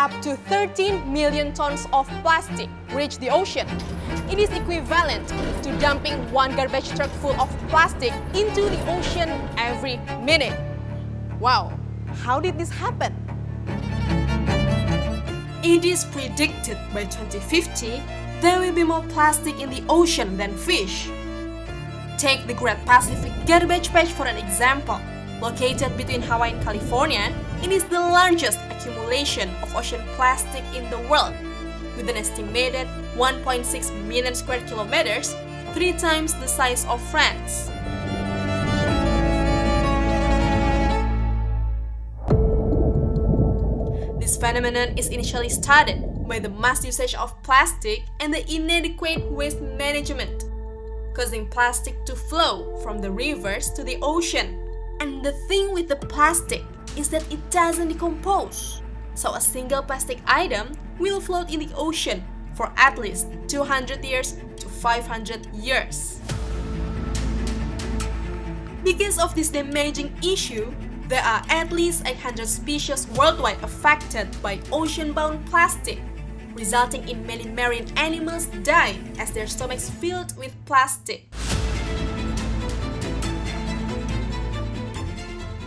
up to 13 million tons of plastic reach the ocean. It is equivalent to dumping one garbage truck full of plastic into the ocean every minute. Wow, how did this happen? It is predicted by 2050 there will be more plastic in the ocean than fish. Take the Great Pacific Garbage Patch for an example. Located between Hawaii and California, it is the largest accumulation of ocean plastic in the world, with an estimated 1.6 million square kilometers, 3 times the size of France. This phenomenon is initially started by the mass usage of plastic and the inadequate waste management, causing plastic to flow from the rivers to the ocean. And the thing with the plastic is that it doesn't decompose, so a single plastic item will float in the ocean for at least 200 years to 500 years. Because of this damaging issue, there are at least 800 species worldwide affected by ocean-bound plastic, resulting in many marine animals dying as their stomachs filled with plastic.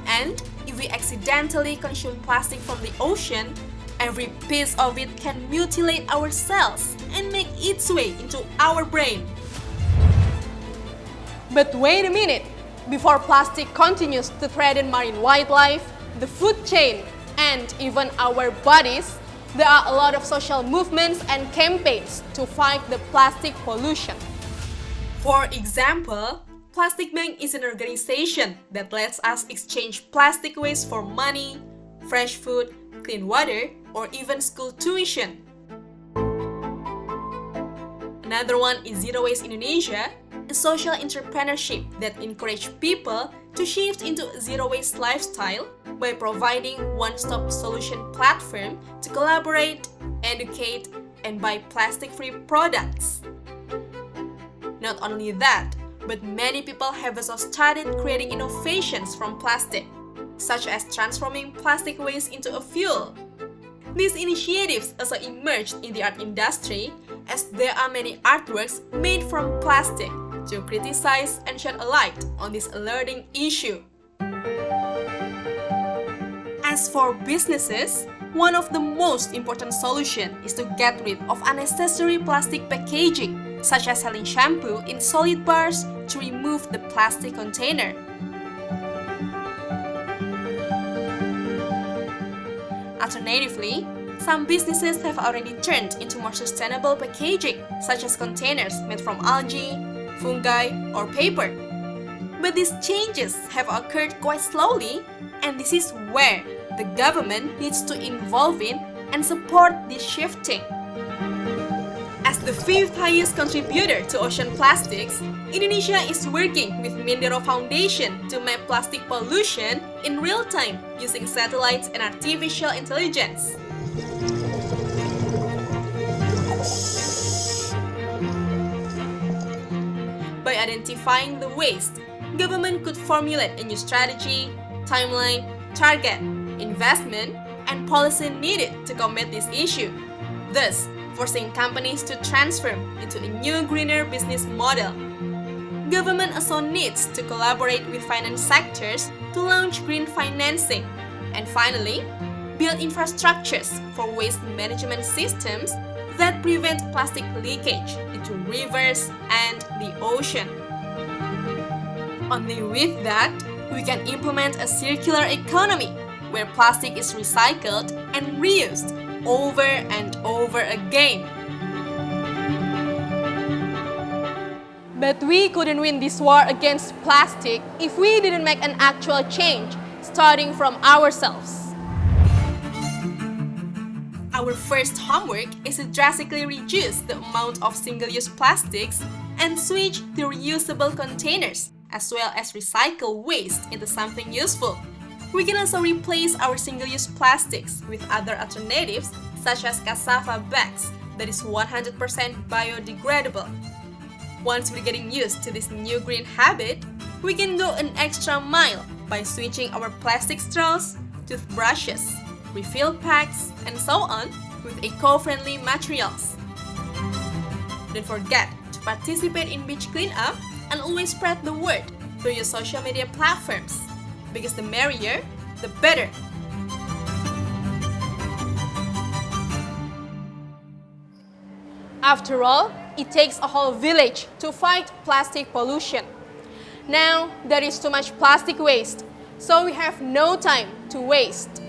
And if we accidentally consume plastic from the ocean, every piece of it can mutilate our cells and make its way into our brain. But wait a minute! Before plastic continues to threaten marine wildlife, the food chain, and even our bodies, there are a lot of social movements and campaigns to fight the plastic pollution. For example, Plastic Bank is an organization that lets us exchange plastic waste for money, fresh food, clean water, or even school tuition. Another one is Zero Waste Indonesia, a social entrepreneurship that encourages people to shift into a zero-waste lifestyle by providing one-stop solution platform to collaborate, educate, and buy plastic-free products. Not only that, but many people have also started creating innovations from plastic, such as transforming plastic waste into a fuel. These initiatives also emerged in the art industry, as there are many artworks made from plastic to criticize and shed a light on this alerting issue. As for businesses, one of the most important solutions is to get rid of unnecessary plastic packaging, such as selling shampoo in solid bars to remove the plastic container. Alternatively, some businesses have already turned into more sustainable packaging, such as containers made from algae, fungi, or paper. But these changes have occurred quite slowly, and this is where the government needs to involve in and support this shifting. As the 5th highest contributor to ocean plastics, Indonesia is working with Mindero Foundation to map plastic pollution in real time using satellites and artificial intelligence. By identifying the waste, government could formulate a new strategy, timeline, target, investment, and policy needed to combat this issue, thus forcing companies to transform into a new greener business model. Government also needs to collaborate with finance sectors to launch green financing, and finally, build infrastructures for waste management systems that prevent plastic leakage into rivers and the ocean. Only with that, we can implement a circular economy where plastic is recycled and reused over and over again. But we couldn't win this war against plastic if we didn't make an actual change, starting from ourselves. Our first homework is to drastically reduce the amount of single-use plastics and switch to reusable containers, as well as recycle waste into something useful. We can also replace our single-use plastics with other alternatives, such as cassava bags that is 100% biodegradable. Once we're getting used to this new green habit, we can go an extra mile by switching our plastic straws, toothbrushes, refill packs, and so on with eco-friendly materials. Don't forget to participate in beach cleanup and always spread the word through your social media platforms, because the merrier, the better. After all, it takes a whole village to fight plastic pollution. Now, there is too much plastic waste, so we have no time to waste.